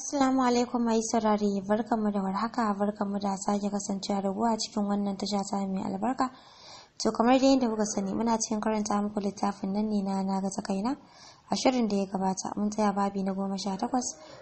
Assalamu alaikum mai saurare, barkanmu da warhaka, barkanmu da sake kasancewa da a cikin wannan tasha ta mai albarka. To kamar dai yadda kuka sani muna cikin karanta muku littafin nan ne na ga kaina. A shirin da ya gabata mun tsaya babi na 18,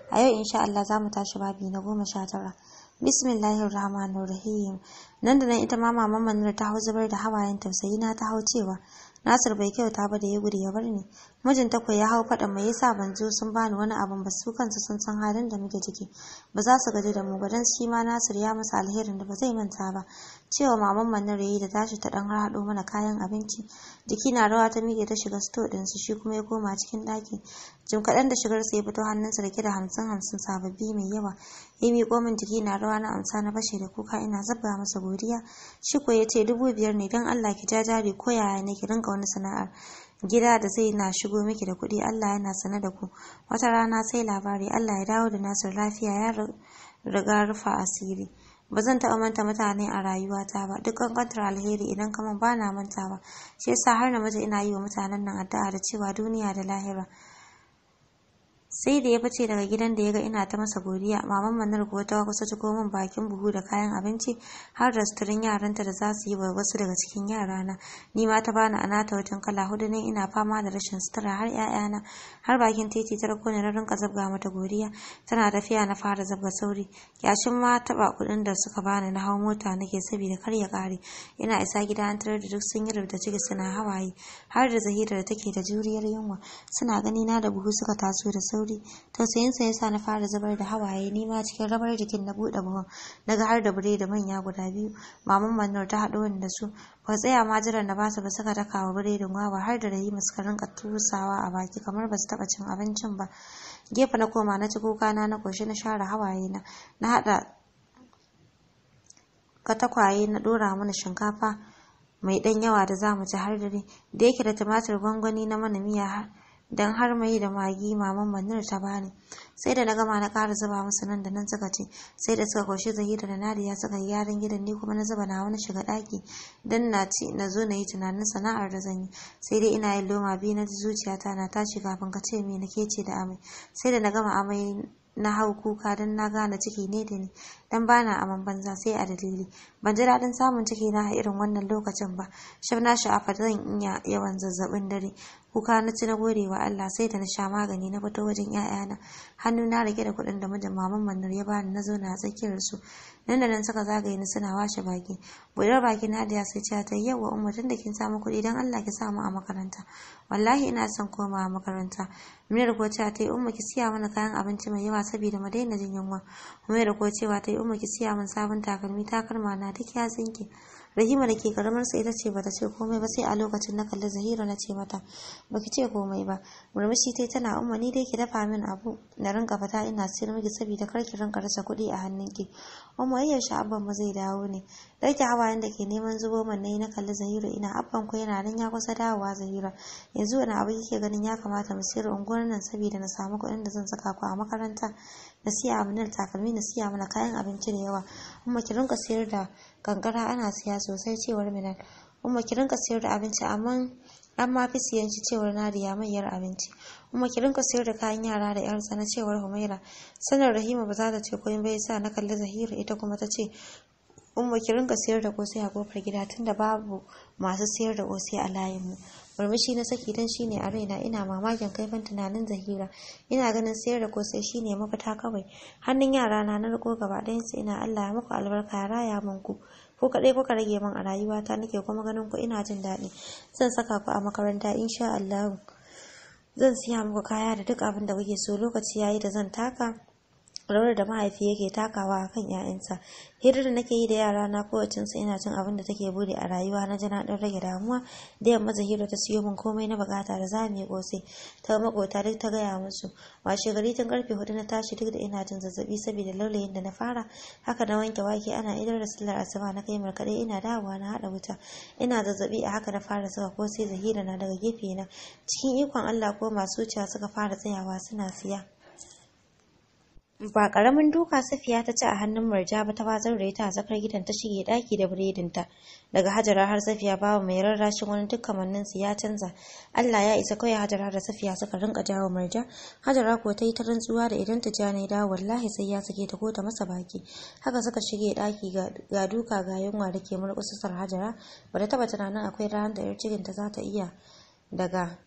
a yau insha Allah za mu tashi babi na 19. Bismillahirrahmanirrahim. Nan da nan ita ma maman Manira ta hau zubar da hawayen tausayi na ta hau cewa Nasir bai kyauta ba da ya gudu ya bar ni. Mijinta ko ya hau faɗa mai yasa ban zo sun bani wani abun ba, su kansu sun san halin da muke ciki. Ba za su gaji da mu ba dan shi ma Nasir ya masa alherin da ba zai manta ba. Cewa maman Manira yayi da tashi ta dan haɗo mana kayan abinci. Jiki na rawa ta miƙe ta shiga store din su, shi kuma ya koma cikin ɗaki. Jim kaɗan da shigar sa ya fito hannunsa rike da 50 sababbi mai yawa. Ya miƙo min, jiki na rawa na amsa na fashe da kuka ina zabba masa godiya. Shi ko ya ce 5,000 ne dan Allah ki jajari ko yaya ne ki rinka wani sana'ar gida da zai na shigo miki da kuɗi, Allah yana sane da ku. Wata rana sai labari Allah ya dawo da Nasir lafiya, ya riga rufa asiri. Ba zan taɓa manta mutane a rayuwata ba, duk kankantar alheri idan kaman ba na mantawa. Shi yasa har na mace ina yi wa mutanen nan addu'a da cewa duniya da lahira. Sai da ya fice daga gidan da ya ga ina ta masa godiya, maman Manar kuwa ta kusa ciko min bakin buhu da kayan abinci har da suturin yaranta da za su yi wa wasu daga cikin yarana. Ni ma ta bani anata wajen kala 4 ne, ina fama da rashin sutura har 'ya'yana. Har bakin titi ta rako ne na rinka zabga mata godiya. Tana tafiya na fara zabga sauri. Yashin ma taba kuɗin da suka bani na hau mota nake saboda kar ya kare. Ina isa gida an tarar da duk sun yi rubda ciki suna hawaye. Har da Zahira da take da juriyar yunwa. Suna gani na da buhu suka taso da sauri. Tausayinsa ya sa na fara zubar da hawaye, ni ma cikin rabar jikin na buɗe buhun naga har da biredi manya guda 2. Maman Manar ta haɗo ni da su, ba tsaya ma jiran da basu ba suka daka wa biredin wawa har da Rahima suka rinka tusawa a baki kamar basu taɓa cin abincin ba. Gefe na koma na ci kuka na koshi na share hawaye na haɗa katakwaye na ɗora mana shinkafa mai ɗan yawa da zamu ci har dare, da yake da tumatir gwangwani na mana miya dan har mai da magi maman Manir ta bani. Sai da na gama na ƙara zuba musu nan da nan suka ci. Sai da suka koshi Zahira da Nadiya suka yi gyaran gidan, ni kuma na zuba na wani shiga ɗaki dan na ci na zo na yi tunanin sana'ar da zan yi. Sai dai ina yin loma biyu na ji zuciyata na tashi kafin ka ce me nake ce da amai. Sai da na gama amai na hau kuka don na gane ciki ne da ni, dan bana aman banza sai a dalili. Ban ji daɗin samun ciki na a irin wannan lokacin ba. Shaf na sha'afa zan iya yawan zazzabin dare. Kuka na ci na gode wa Allah, sai da na sha magani na fito wajen 'ya'yana. Hannu na rike da kuɗin da mijin maman Manir ya bani, na zo na tsakiyar su. Nan da nan suka zagaye ni suna washe baki. Budar baki Nadiya sai ce ta yawa umma, tun da kin samu kuɗi dan Allah ki samu a makaranta. Wallahi ina son komawa makaranta. Munir ko cewa ta yi umma ki siya mana kayan abinci mai yawa saboda mu daina jin yunwa. Munir ko cewa ta yi umma ki siya min sabon takalmi, takalma na duk ya tsinke. Rahima da ke karamar sa ita ce bata ce komai ba, sai a lokacin na kalli Zahira na ce mata baki ce komai ba. Murmushi tai tana umma ni dai ki dafa min abu na rinka fata ina siyar miki saboda kar ki rinka rasa kuɗi a hannunki. Umma yayin shi abban mu zai dawo ne. Rage hawayen da ke neman zubo man nayi na kalli Zahira, ina abban ku yana nan ya kusa dawowa Zahira. Yanzu wani abu kike ganin ya kamata mu siyar unguwar nan saboda na samu kuɗin da zan saka ku a makaranta. Na siya mana takalmi, na siya mana kayan abinci da yawa. Umma ki rinka siyar da kankara ana siya sosai cewar Minal. Umma ki rinka siyar da abinci amma an ma fi siyan shi cewar Nadiya mayar abinci. Umma ki rinka siyar da kayan yara da yarsa na cewar Humaira. Sanar Rahima ba za ta ce komai ba yasa na kalli Zahira, ita kuma ta ce umma ki rinka siyar da kosai a kofar gida tunda babu masu siyar da kosai a layin mu. Murmushi na saki dan shine a raina, ina mamakin kaifin tunanin Zahira. Ina ganin sayar da kosai shine mafita kawai. Hannun yara na riko gaba ɗayan su, ina Allah ya muku albarka ya raya min ku. Ko kaɗai kuka rage min a rayuwata, nake kuma ganin ku ina jin daɗi. Zan saka ku a makaranta insha Allah. Zan siya muku kaya da duk abin da kuke so. Lokaci yayi da zan taka rawar da mahaifi yake takawa akan 'ya'yansa. Hirar da nake yi da yara na kowacin su ina cin abin da take bude a rayuwa na jina din rage damuwa. Da yamma Zahira ta siyo min komai na bukata da zamu yi kosai. Ta makota duk ta gaya musu. Washe gari tun karfe 4 na tashi duk da ina jin zazzabi saboda laulayin da na fara. Haka na wanke wake ana idar da sallar asuba na kai markaɗe, ina dawowa na haɗa wuta. Ina zazzabi a haka na fara saka kosai. Zahira na daga gefe na. Cikin ikon Allah ko masu wucewa suka fara tsayawa suna siya. Ba karamin duka Safiya ta ci a hannun Murja ba ta bazar da ita a tsakar gidan ta shige daki da biredinta. Daga Hajara har Safiya babu mai rarrashin wani duk kamannin su ya canza. Allah ya isa kawai Hajara da Safiya suka rinka jawo Murja. Hajara ko ta yi ta rantsuwa da idan ta ja ne dawo wallahi sai ya sake ta ko ta masa baki. Haka suka shige daki ga duka ga yunwa da ke murƙusar Hajara. Ba ta taba tunanin akwai ranar da yar cikin ta za ta iya daga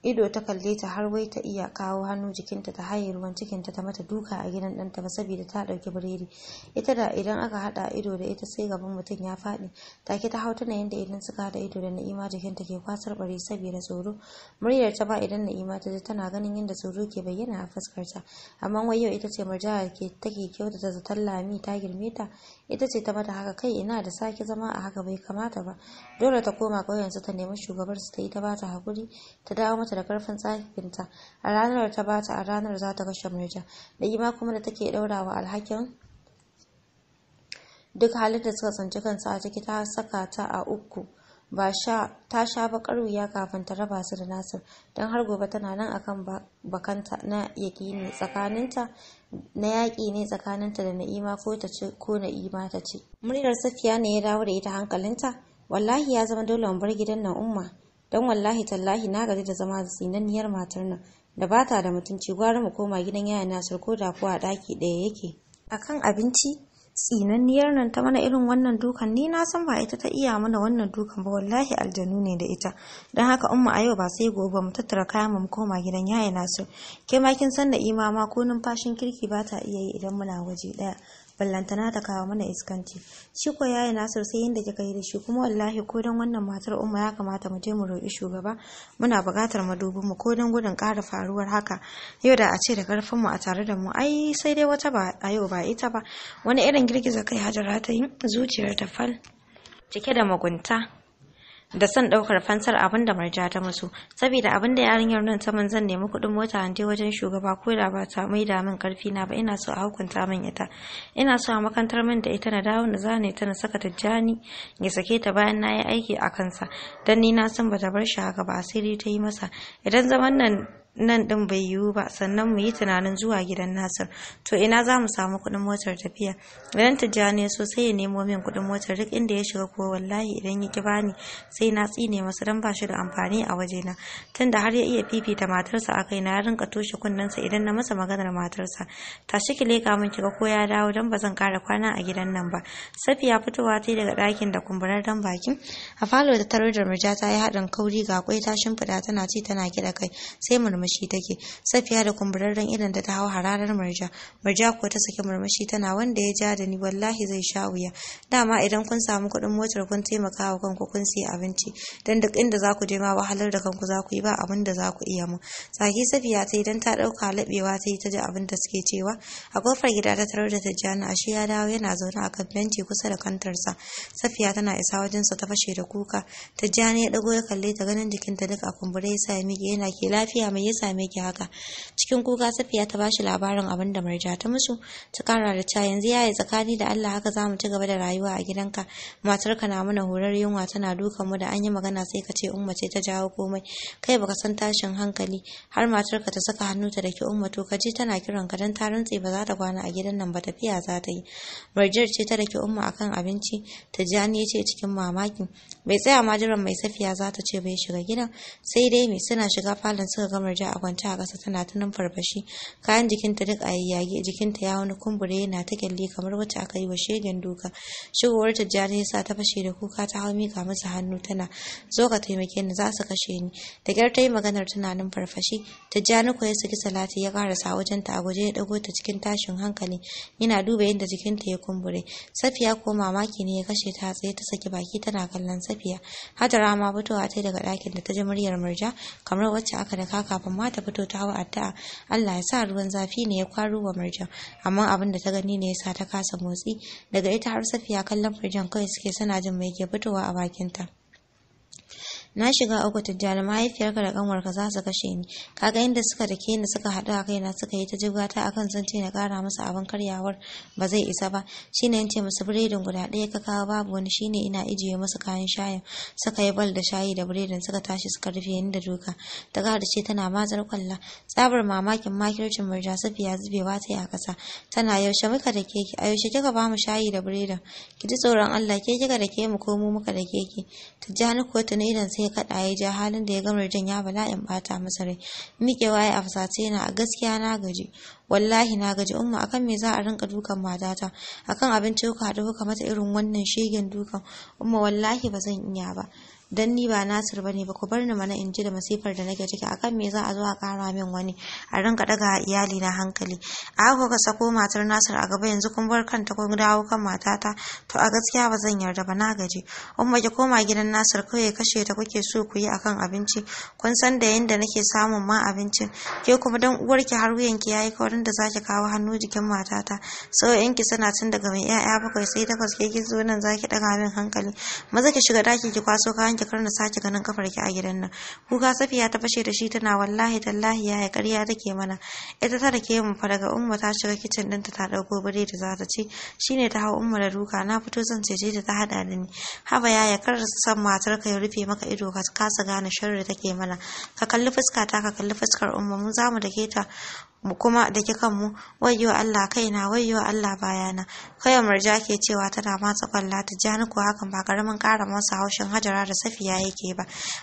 ido ta kalle ta har wai ta iya kawo hannu jikinta ta haye ruwan cikinta ta mata duka a gidan ɗanta ba saboda ta ɗauki biredi. Ita da idan aka haɗa ido da ita sai gaban mutum ya faɗi. Take ta hau tana yadda idan suka haɗa ido da Na'ima jikinta ke kwasar bari saboda tsoro. Muryar ta ba idan Na'ima ta ji tana ganin yadda tsoro ke bayyana a fuskarta. Amma wai yau ita ce Murja take kyautata zaton Lami ta girme ta. Ita ce ta mata haka kai ina da sake zama a haka bai kamata ba. Dole ta koma ƙauyensu ta nemi shugabar su ta yi ta bata hakuri ta dawo mata da karfin tsakinta. A ranar ta bata a ranar za ta kashe Murja. Na'ima kuma da take daurawa alhakin duk halin da suka tsinci kansu a ciki ta saka ta a uku. Ta sha bakar wuya kafin ta raba su da Nasir don har gobe tana nan akan bakanta na yaƙi ne tsakaninta da Na'ima ko ta ci ko Na'ima ta ci. Muryar Safiya ne ya dawo da ita hankalinta. Wallahi ya zama dole mu bar gidan nan Umma. Don wallahi tallahi na gaji da zama da tsinanniyar matar nan da bata da mutunci gwara mu koma gidan yaya Nasir ko da kuwa a daki ɗaya yake. Akan abinci tsinanniyar nan ta mana irin wannan dukan ni na san ba ita ta iya mana wannan dukan ba wallahi aljanu ne da ita. Don haka Umma a yau ba sai gobe mu tattara kayan mu koma gidan yaya Nasir. Ke ma kin san da imama ko numfashin kirki ba ta iya yi idan muna waje ɗaya. Ballantana ta kawo mana iskanci. Shi ko yayi Nasir sai yanda kika yi da shi kuma wallahi ko dan wannan matar Umma ya kamata mu je mu roƙi shugaba. Muna buƙatar madubin mu ko dan gudun ƙara faruwar haka. Yau da a ce da karfin mu a tare da mu ai sai dai wata ba a yau ba ita ba. Wani irin girgiza kai Hajara ta yi zuciyar ta fal cike da mugunta da son daukar fansar abin da Murja ta musu saboda abin da yarinyar nan ta zan nemi kuɗin mota an je wajen shugaba ko da ba ta mai da min karfi na ba ina so a hukunta min ita ina so a makantar min da ita na dawo na zane ta na saka Tijjani ya sake ta bayan na yi aiki a kansa dan ni na san bata bar shi haka ba asiri ta yi masa idan zaman nan din bai yiwu ba sannan mu yi tunanin zuwa gidan Nasir to ina za mu samu kuɗin motar tafiya idan Tijjani so sai ya nemo min kuɗin motar duk inda ya shiga ko wallahi idan ya ki bani sai na tsine masa dan ba shi da amfani a wajena tunda har ya iya fifita matarsa a kaina ya rinka toshe kunnensa idan na masa maganar matarsa tashi ki leka min kiga ko ya dawo dan ba zan kara kwana a gidan nan ba. Safiya fitowa ta daga ɗakin da kumburarren bakin a falo da tarar da Murja ta yi haɗin kauri ga kwai ta shimfiɗa tana ci tana kiɗa kai sai murmushi take. Safiya da kumburarren idan da ta hau hararar Murja ko ta saki murmushi tana wanda ya ja da ni wallahi zai sha wuya dama idan kun samu kuɗin motar kun taimaka wa kanku kun siya abinci dan duk inda za ku je ma wahalar da kanku za ku yi ba abin da za ku iya mu. Saki Safiya ta idan ta ɗauka laɓewa ta yi ta ji abin da suke cewa a kofar gida ta tarar da Tijjani ashe ya dawo yana zaune a kan benci kusa da kantarsa. Safiya tana isa wajensa ta fashe da kuka. Tijjani ya ɗago ya kalle ta ganin jikinta duk a kumbure ya sa ya miƙe yana ke lafiya mai ya same ki haka. Cikin kuka Safiya ta bashi labarin abin da Murja ta musu ta kara da ta yanzu yayi tsakani da Allah haka zamu ci gaba da rayuwa a gidanka matarka na mana horar yunwa tana dukan mu da an yi magana sai ka ce Umma ce ta jawo komai kai baka san tashin hankali har matarka ta saka hannu ta dake Umma to ka ji tana kiran ka dan ta rantse ba za ta kwana a gidan nan ba tafiya za ta yi. Murjar ce ta dake Umma akan abinci Tijjani ya ce cikin mamaki bai tsaya ma jiran mai Safiya za ta ce bai shiga gidan sai dai mai suna shiga falon suka ga Murja a kwance a ƙasa tana ta numfarfashi kayan jikinta duk a yayyage jikinta ya wani kumbure yana ta kyalle kamar wacce aka yi wa shegen duka. Shigowar Tijjani ya sa ta fashe da kuka ta hau mika masa hannu tana zo ka taimake ni za su kashe ni da kyar ta yi maganar tana numfarfashi. Tijjani ko ya saki Salati ya karasa wajen ta a guje ya dago ta cikin tashin hankali yana duba yadda jikinta ya kumbure. Safiya ko mamaki ne ya kashe ta tsaye ta saki baki tana kallon Safiya. Hajara ma fitowa ta daga ɗakin da ta ji muryar Murja kamar wacce aka daka kafin ma ta fito ta hau addu'a Allah ya sa ruwan zafi ne ya kwaro wa Murjan amma abin da ta gani ne yasa ta kasa motsi daga ita har Safiya kallon Murjan kawai suke sana jin mai ke fitowa a bakinta. Na shiga uku Tijjani, mahaifiyarka da kanwarka za su kashe ni. Kaga inda suka dake ni suka haɗu a kaina suka yi ta jigata akan zance na ƙara musu abin karyawar ba zai isa ba. Shine in ce musu biredin guda ɗaya ka kawo babu wani, shine ina ijiye musu kayan shayin. Suka yi bal da shayi da biredin suka tashi suka rufe ni da duka. Ta da ce tana mazar kwalla. Tsabar mamakin makircin Murja, Safiya zubewa ta yi a ƙasa. Tana yaushe muka da keke, a yaushe kika ba mu shayi da biredin. Ki ji tsoron Allah, ke kika da ke mu ko mu muka da keke. Tijjani kuwa tuni idan sai kaɗa ya ja, halin da ya ga Murjan ya bala'in ɓata masa rai. Miƙewa ya a fusace na, a gaskiya na gaji. Wallahi na gaji umma, akan me za a rinka dukan matata? Akan abinci kuka haɗu kuka mata irin wannan shegen dukan? Umma wallahi ba zan iya ba. Dan ni ba Nasir bane ba, ku bar ni mana in ji da masifar da nake ciki. Akan me za a zo a kara min wani, a rinka daga iyali na hankali? A haka ka sako matar Nasir a gaba, yanzu kun bar kanta kun dawo kan matata. To a gaskiya ba zan yarda ba, na gaji. Umma ki koma gidan Nasir, kawai kashe ta kuke so ku yi akan abinci. Kun san da yanda nake samun ma abincin. Ke kuma dan uwarki har wuyanki yayi kaurin da zaki kawo hannu jikin matata. Sau'yanki suna tun daga mai 'ya'ya 7 sai 8, ke kin zo nan zaki daga min hankali. Maza ki shiga daki ki kwaso kayan ki, kar na sake ganin kafar ki a gidan nan. Kuka Safiya ta fashe da shi tana wallahi tallahi yaya ƙarya take mana. Ita ta rake mu fa, daga umma ta shiga kicin ɗinta ta ɗauko biredi za ta ci, shine ta hau umma da duka. Na fito zan cece ta haɗa da ni. Haba yaya, kar san matar ka ya rufe maka ido ka kasa gane sharri take mana. Ka kalli fuska ta, ka kalli fuskar umma, mu zamu dake ta mu kuma da kanmu. Wayyo Allah kaina, wayyo Allah bayana. Kai Murja ke cewa tana matsa kwalla. Tijjani ko hakan ba karamin ƙara masa haushin Hajara da Safiya yake ba.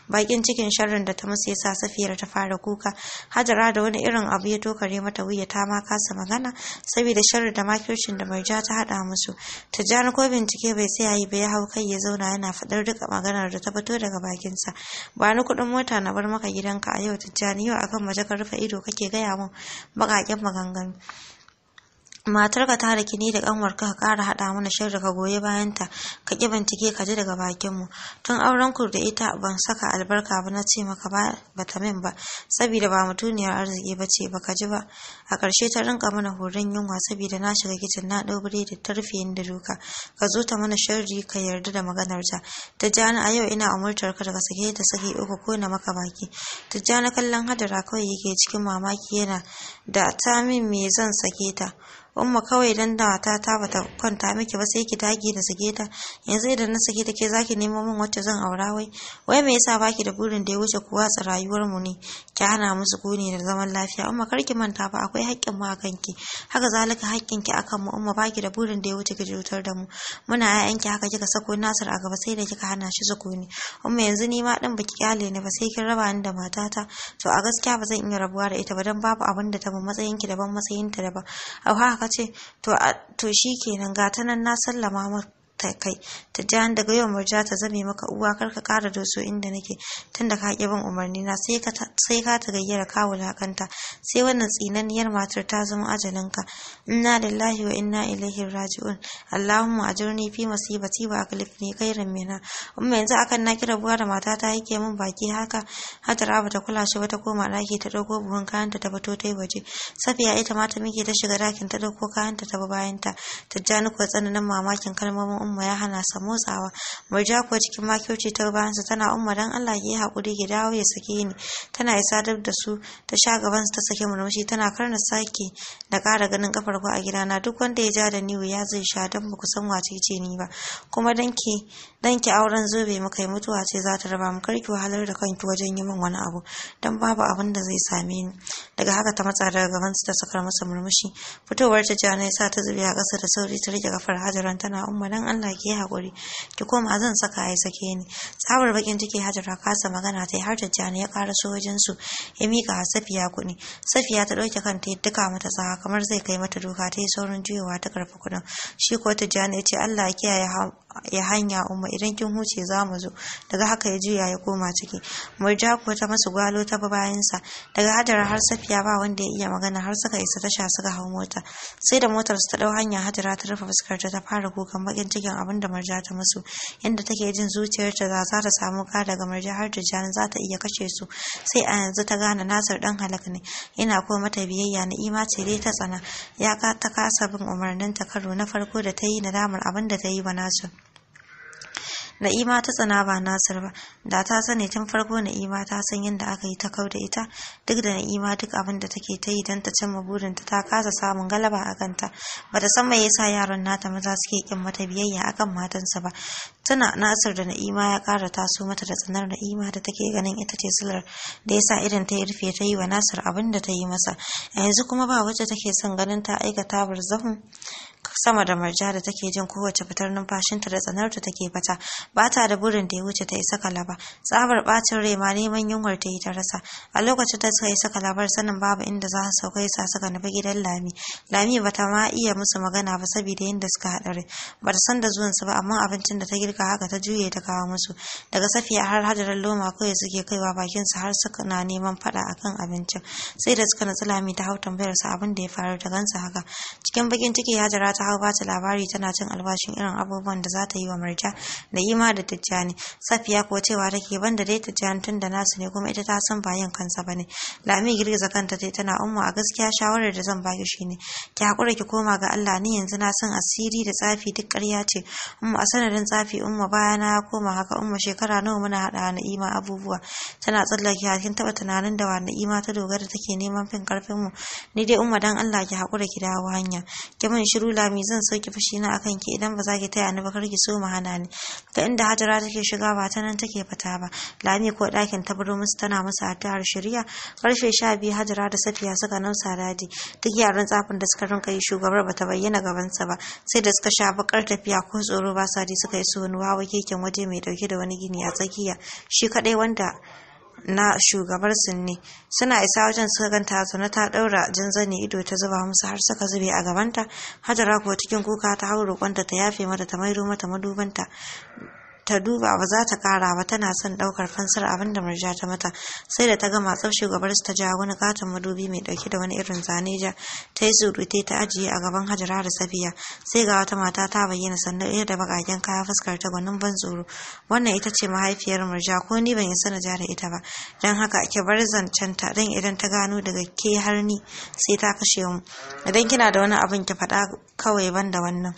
Bakin cikin sharrin da ta musu yasa Safiyar ta fara kuka. Hajara da wani irin abu ya tokare mata wuya, ta ma kasa magana saboda sharri da makircin da Murja ta hada musu. Tijjani ko bincike bai tsaya yi ba, ya hau kai ya zauna yana faɗar duka maganar da ta fito daga bakinsa. Ba ni kuɗin mota na bar maka gidanka a yau Tijjani, yau akan mace ka rufe ido kake gaya mun baƙaƙen maganganu. Matarka ta raki ni da kanwarka ka ƙara haɗa mana sharri, ka goyi bayanta ka ƙi bincike ka ji daga bakin mu. Tun auren ku da ita ban saka albarka ba, na ce maka ba ta min ba saboda ba mutuniyar arziki ba ce, baka ji ba. A ƙarshe ta rinka mana horon yunwa saboda na shiga kicin na ɗau biredi ta rufe ni da duka. Ka zo ta mana sharri ka yarda da maganar ta. Tijjani a yau ina umurtar ka daga sake ta saki 3 ko na maka baki. Tijjani kallon Hajara kawai yake cikin mamaki, yana da ta min me zan sake ta. Umma kawai dan da ta bata kwanta miki ba sai ki dage da sake ta. Yanzu idan na sake ta ke zaki nemo min wacce zan aura wai me yasa baki da burin da ya wuce ku watsa rayuwar mu ne ki hana mu sukuni da zaman lafiya? Umma kar ki manta ba akwai haƙƙin mu akan ki, haka zalika haƙƙin ki akan mu. Umma baki da burin da ya wuce ki cutar da mu, muna ƴaƴanki haka kika sako Nasir a gaba sai da kika hana shi sukuni. Umma yanzu ni ma din baki kyale ni ba sai kin raba ni da matata. To a gaskiya ba zan iya rabuwa da ita ba, dan babu abin da ta mu, matsayin ki daban matsayin ta daban. Au haka ce to shikenan, ga ta nan na sallama mata kai. Tijjani daga yau Murja ta zame maka uwa, kar ka ƙara doso inda nake tunda ka ƙi bin umarni na, sai ka ta gayyara ka wulakanta, sai wannan tsinanniyar matar ta zama ajalinka. Inna lillahi wa inna ilaihi raji'un. Allahumma ajurni fi masibati wa akhlifni khairan minha. Umma yanzu akan na kira buwa da matata yake min baki haka? Hajara ba ta kula shi ba, ta koma ɗaki ta ɗauko buhun kayanta ta fito ta yi waje. Safiya ita ma ta mike ta shiga ɗakin ta ɗauko kayanta ta bi bayanta. Tijjani kuwa tsananin mamakin kalmomin umma ya hana sa motsawa. Murja kuwa cikin makirci ta bayansa tana umma dan Allah ki yi haƙuri ki dawo ya sake ni. Tana isa dab da su ta sha gaban ta sake murmushi tana karna sake da ƙara ganin kafar ku a gidana. Duk wanda ya ja da ni ya zai sha, dan ba ku san wace ce ni ba. Kuma dan ki auren zobe muka yi, mutuwa ce za ta raba mu, karki wahalar da kanki wajen yi min wani abu, dan babu abin da zai same ni. Daga haka ta matsa daga gaban ta sakar masa murmushi. Fitowar ta jana ya sa ta zube a ƙasa da sauri ta rike kafar Hajaran tana umma dan Allah ki yi haƙuri ki koma zan saka ya sake ni. Tsabar bakin ciki Hajara kasa magana ta yi har Tijjani ya ƙaraso wajen su ya miƙa Safiya kuɗi. Safiya ta ɗauke kanta ya duka mata tsawa kamar zai kai mata duka, ta yi saurin juyowa ta karɓi kuɗin. Shi ko Tijjani ya ce Allah ya kiyaye ya hanya umma, idan kin huce za mu zo. Daga haka ya juya ya koma ciki. Murja kuwa ta masu gwalo ta bi bayansa. Daga Hajara har Safiya ba wanda ya iya magana har suka isa tasha suka hau mota. Sai da motar su ta ɗau hanya Hajara ta rufe fuskarta ta fara kukan bakin cikin abin da Murja ta musu, yadda take jin zuciyarta za ta samu ka daga Murja har Tijjani za ta iya kashe su. Sai a yanzu ta gane Nasir dan halak ne, yana kuma mata biyayya. Na'ima ce dai ta tsana, ta kasa bin umarninta karo na farko da ta yi nadamar abin da ta yi wa Nasir. Na'ima ta tsana ba Nasir ba, da ta sani tun farko Na'ima ta san yadda aka yi ta kau da ita, duk da Na'ima duk abin da take ta yi don ta cimma burinta ta kasa samun galaba a kanta. Bata san me yasa yaran nata maza suke kin mata biyayya akan matansa ba. Tuna Nasir da Na'ima ya ƙara taso mata da tsanar Na'ima da take ganin ita ce silar da yasa idan ta yi rufe ta yi wa Nasir abin da ta yi masa. A yanzu kuma ba wacce take son ganin ta aikata barzahun sama da Marja da take jin kowace fitar numfashinta da tsanarta take fata. Ba ta da burin da ya wuce ta isa Kalaba. Tsabar bacin rai ma neman yunwar ta yi ta rasa. A lokacin da suka isa Kalabar sanin babu inda za su sauka yasa suka nufi gidan Lami. Lami bata ma iya musu magana ba saboda yadda suka haɗa rai. Bata san da zuwansu ba amma abincin da ta girka haka ta juye ta kawo musu. Daga Safiya har Hajarar Loma kawai suke kaiwa bakin su har suka na neman faɗa akan abincin. Sai da suka natsu Lami ta hau tambayar sa abin da ya faru da gansa haka. Cikin bakin ciki Hajara ta hau bata labari tana cin albashin irin abubuwan da za ta yi wa Marja da Ima da Tijjani. Safiya ko cewa take banda dai Tijjani tun da nasu ne kuma ita ta san ba yin kansa bane. Lami girgiza kanta tai tana umma a gaskiya shawarar da zan baki shine ki hakura ki koma ga Allah ni yanzu na san asiri da tsafi duk ƙarya ce. Umma a sanadin tsafi umma bayana ya koma haka umma shekara nawa muna hada na Ima abubuwa. Tana tsallake kin taba tunanin da wa Ima ta dogara take neman fin karfin mu. Ni dai umma dan Allah ki hakura ki dawo hanya. Ki mun shiru Lami zan sauki fushi na akan ki idan ba za ki taya ni ba kar ki so mu hana ni. Ta inda Hajara take shiga ba ta nan take fita ba. Lami ko ɗakin ta buro musu tana musu addu'ar shari'a. Karfe 12 Hajara da Safiya suka nausa daji. Duk yaran tsafin da suka rinka yi shugabar bata bayyana gabansa ba. Sai da suka sha bakar tafiya ko tsoro ba sa ji suka yi su wani wawa keken waje mai dauke da wani gini a tsakiya. Shi kadai wanda na shugabar ne. Suna isa wajen suka ganta zaune ta daura jinzani ido ta zuba musu har suka zube a gabanta. Hajara ko cikin kuka ta hau roƙonta ta yafe mata ta maido mata madubanta ta duba ba za ta kara ba tana son daukar fansar abin da Marja ta mata. Sai da ta gama tsaf shugabar ta ja wani katon madubi mai dauke da wani irin zane ja ta yi surute ta ajiye a gaban Hajara da Safiya. Sai ga wata mata ta bayyana sannan ɗaya da bakaken kaya fuskar ta gwanin ban tsoro. Wannan ita ce mahaifiyar Marja ko ni ban isa na ja da ita ba. Dan haka ki bar zancen ta dan idan ta gano daga ke har ni sai ta kashe mu. Idan kina da wani abin ki faɗa kawai banda wannan.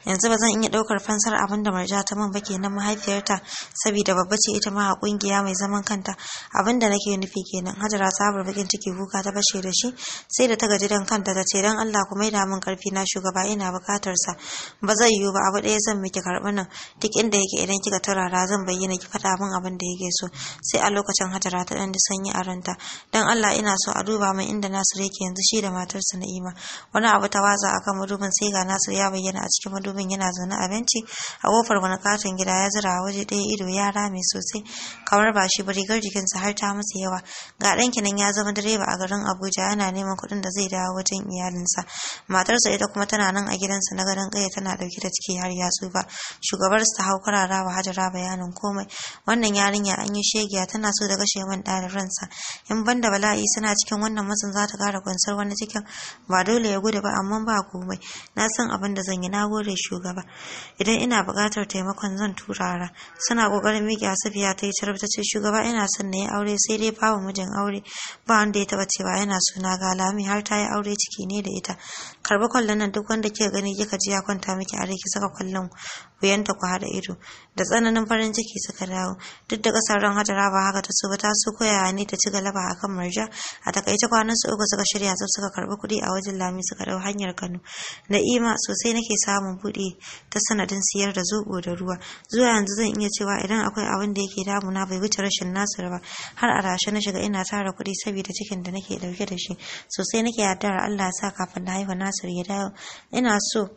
Yanzu ba zan iya daukar fansar abin da Marja ta min ba kenan mahaifiyarta saboda babba ce ita ma a kungiya mai zaman kanta. Abin da nake nufi kenan. Hajara sabar bakin ciki kuka ta bashe da shi sai da ta gaji dan kanta ta ce dan Allah ku maida min karfi na shugaba ina bukatar sa. Ba zai yiwu ba abu ɗaya zan miki karɓi nan duk inda yake idan kika turara zan bayyana ki faɗa min abin da yake so. Sai a lokacin Hajara ta dan sanyi a ranta. Dan Allah ina so a duba min inda Nasir yake yanzu shi da matarsa Na'ima. Wani abu ta watsa akan madubin sai ga Nasir ya bayyana a cikin madubin yana zaune a benci a kofar wani katon gida ya zira waje ɗaya ido ya rame sosai kamar ba shi ba rigar jikinsa har ta masa yawa. Ga ɗanki nan ya zama direba a garin Abuja yana neman kuɗin da zai dawo wajen iyalinsa. Matarsa ita kuma tana nan a gidansa na gadon ƙaya tana ɗauke da ciki har ya tsufa. Shugabar ta hau karara wa Hajara bayanin komai. Wannan yarinya an yi shegiya tana so da kashe man ɗa da ransa. In banda bala'i suna cikin wannan matsin za ta ƙara kwansar wani cikin ba dole ya gudu ba amma ba komai. Na san abin da zan yi na gode shugaba. Idan ina buƙatar taimakon zan turara. Suna ƙoƙarin miƙe Safiya ta yi ta ce shugaba ina son na yi aure sai dai babu mijin aure. Ba wanda ya taɓa cewa yana suna ga Lami har ta yi aure ciki ne da ita. Karbi kwallon nan duk wanda kika gani kika ji ya kwanta miki a rai ki saka kwallon wuyanta ku haɗa ido. Da tsananin farin ciki suka dawo. Duk da ƙasar ran Hajara ba haka ta so ba ta so koyaya ne ta ci galaba akan Marja. A takaice kwanan su uku suka shirya suka karbi kuɗi a wajen Lami suka dau hanyar Kano. Na'ima sosai nake samun buɗe ta sanadin siyar da zobo da ruwa. Zuwa yanzu zan iya cewa idan akwai abin da yake damuna bai wuce rashin Nasir ba. Har a rashe na shiga ina tara kuɗi saboda cikin da nake dauke da shi. Sosai nake yaddar Allah ya sa kafin na haifa Nasir ya dawo. Ina so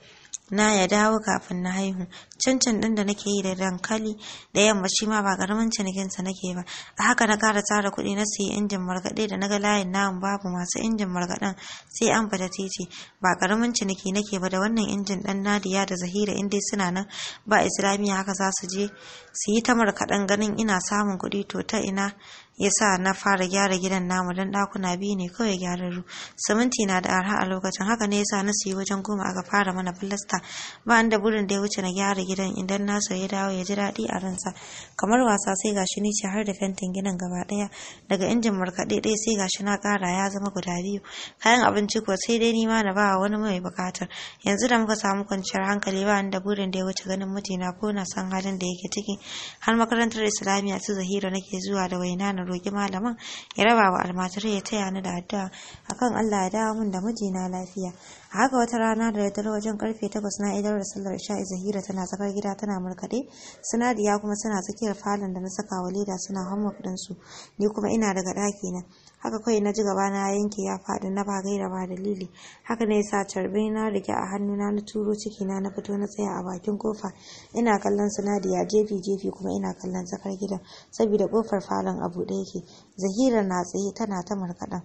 na ya dawo kafin na haihu. Cincin din da nake yi da dankali da yamma shi ma ba karamin cinikin sa nake ba. A haka na ƙara tsara kuɗi na siyi injin markaɗe da naga layin namun babu masu injin markaɗen sai an fita titi. Ba karamin ciniki nake ba da wannan injin ɗan Nadiya da Zahira in dai suna nan ba Islamiyya haka za su je su yi ta markaɗen ganin ina samun kuɗi to ta ina yasa na fara gyara gidan namu don ɗakuna biyu ne kawai gyararru. Siminti na da arha a lokacin, haka ne yasa na siyi wajen 10 aka fara mana filasta. Ba da burin da ya wuce na gyara gidan idan Nasir ya dawo ya ji daɗi a ransa. Kamar wasa sai gashi ni ce har da fentin gidan gaba ɗaya. Daga injin markaɗe ɗaya sai gashi na ƙara ya zama guda 2. Kayan abinci kuwa sai dai ni ma na ba wani mai buƙatar. Yanzu da muka samu kwanciyar hankali ba da burin da ya wuce ganin mijina ko na san halin da yake ciki. Har makarantar Islamiyya ta Zahira nake zuwa da waina na roki malamin ya raba wa almajirai ya taya ni da addu'a akan Allah ya dawo min da mijina lafiya. A haka wata rana da daddare wajen karfe 8 na idar da sallar isha'i Zahira tana tsakar gida tana markaɗe, Sinadiya kuma suna tsakiyar falon da na saka wa leda suna homework ɗinsu, ni kuma ina daga ɗaki na. Haka kawai na ji gaba na yanke ya faɗi na ba gaira ba dalili. Haka ne yasa carbi na rike a hannuna na turo ciki na fito na tsaya a bakin kofa ina kallon Sinadiya jefi kuma ina kallon tsakar gidan saboda kofar falon a buɗe yake. Zahira na tsaye tana ta markaɗen.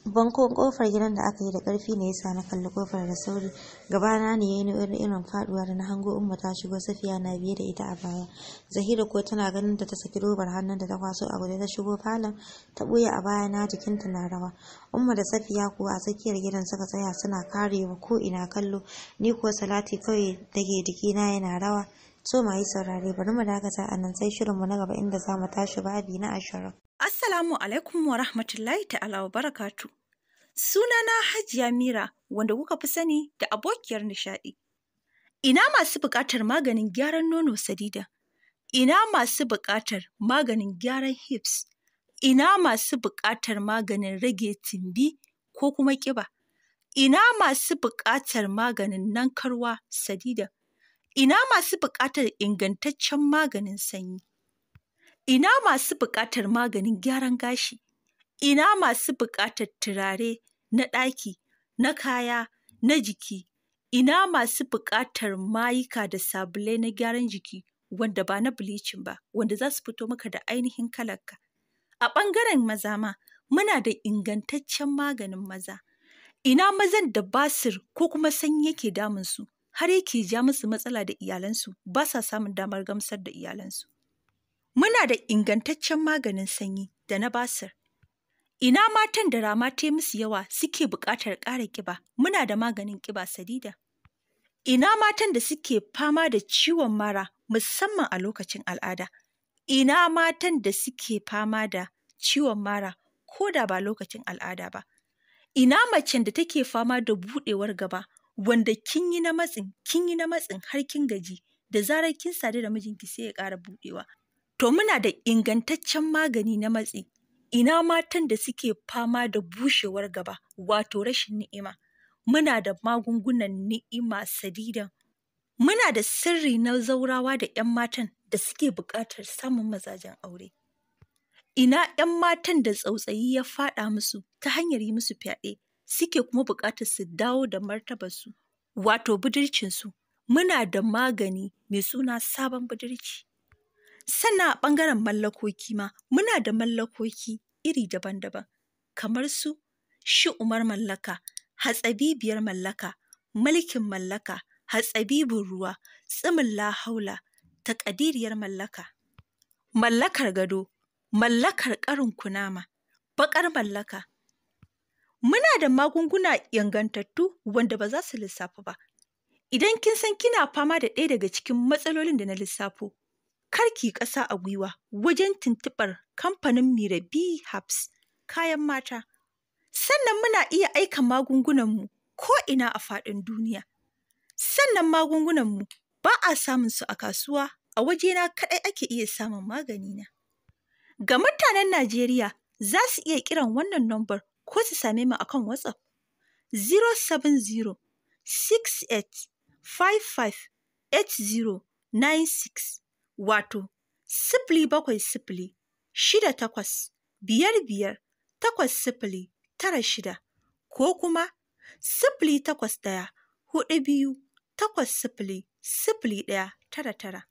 Bankon kofar gidan da aka yi da ƙarfi ne yasa na kalli kofar da sauri. Gabana ne yayi irin faduwa da na hango Umma ta shigo, Safiya na biye da ita a baya. Zahira ko tana ganin ta saki robar hannun da ta kwaso a guje ta shigo falon, ta buya a baya na jikinta na rawa. Umma da Safiya kuwa a tsakiyar gidan suka tsaya suna karewa ko ina kallo, ni kuwa Salati kawai dake jikina yana rawa. So mai saurare bari mu dakata a nan sai shirinmu na gaba inda za mu tashi babi na 20. Assalamu alaikum wa rahmatullahi ta'ala wa barakatu. Sunana Hajiya Mira wanda kuka fi sani da abokiyar nishaɗi. Ina masu buƙatar maganin gyaran nono Sadida? Ina masu buƙatar maganin gyaran hips? Ina masu buƙatar maganin rage tumbi ko kuma ƙiba? Ina masu buƙatar maganin nankarwa Sadida? Ina masu buƙatar ingantaccen maganin sanyi? Ina masu buƙatar maganin gyaran gashi? Ina masu buƙatar turare na ɗaki, na kaya, na jiki? Ina masu buƙatar mayuka da sabulai na gyaran jiki wanda ba na bleaching ba, wanda za su fito maka da ainihin kalarka? A ɓangaren maza ma, muna da ingantaccen maganin maza. Ina mazan da basir ko kuma sanyi yake damunsu, har yake ja musu matsala da iyalansu, ba sa samun damar gamsar da iyalansu. Muna da ingantaccen maganin sanyi da na basir. Ina matan da rama ta musu yawa suke buƙatar ƙara ƙiba, muna da maganin ƙiba Sadida. Ina matan da suke fama da ciwon mara musamman a lokacin al'ada. Ina matan da suke fama da ciwon mara ko da ba lokacin al'ada ba. Ina macen da take fama da buɗewar gaba wanda kin yi na matsin har kin gaji, da zarar kin sadu da mijinki sai ya ƙara buɗewa. To muna da ingantaccen magani na matsi. Ina matan da suke fama da bushewar gaba wato rashin ni'ima. Muna da magungunan ni'ima Sadida. Muna da sirri na zaurawa da 'yan matan da suke buƙatar samun mazajen aure. Ina 'yan matan da tsautsayi ya faɗa musu ta hanyar yi musu fyaɗe suke kuma buƙatar su dawo da martabarsu wato budurcinsu. Muna da magani mai suna sabon budurci. Sannan a ɓangaren mallakoki ma, muna da mallakoki iri daban-daban, kamar su Umar mallaka, hatsabibiyar mallaka, mulkin mallaka, hatsabibin ruwa, tsimin lahaula, taƙadiriyar mallaka, mallakar gado, mallakar ƙarin kunama, baƙar mallaka. Muna da magunguna ingantattu wanda ba za su lissafu ba. Idan kin san kina fama da ɗaya daga cikin matsalolin da na lissafo, karki ƙasa a gwiwa wajen tuntuɓar kamfanin Mirabi Herbs kayan mata. Sannan muna iya aika magungunanmu ko ina a faɗin duniya. Sannan magungunanmu ba a samun su a kasuwa, a wajena kaɗai ake iya samun maganina. Ga mutanen Najeriya za su iya kiran wannan nambar ko su same mu akan WhatsApp 070 68 55 8096 wato 070 68 55 8096 ko kuma 081 42 80 0199.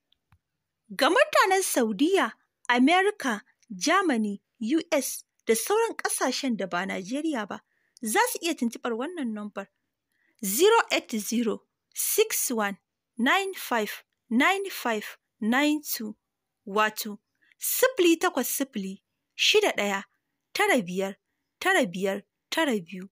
Ga mutanen Saudiya, Amerika, Germany, US da sauran ƙasashen da ba Najeriya ba, za su iya tuntuɓar wannan nambar 080 61 95 95 92 wato 080 61 tara biyar tara biyar tara biyu.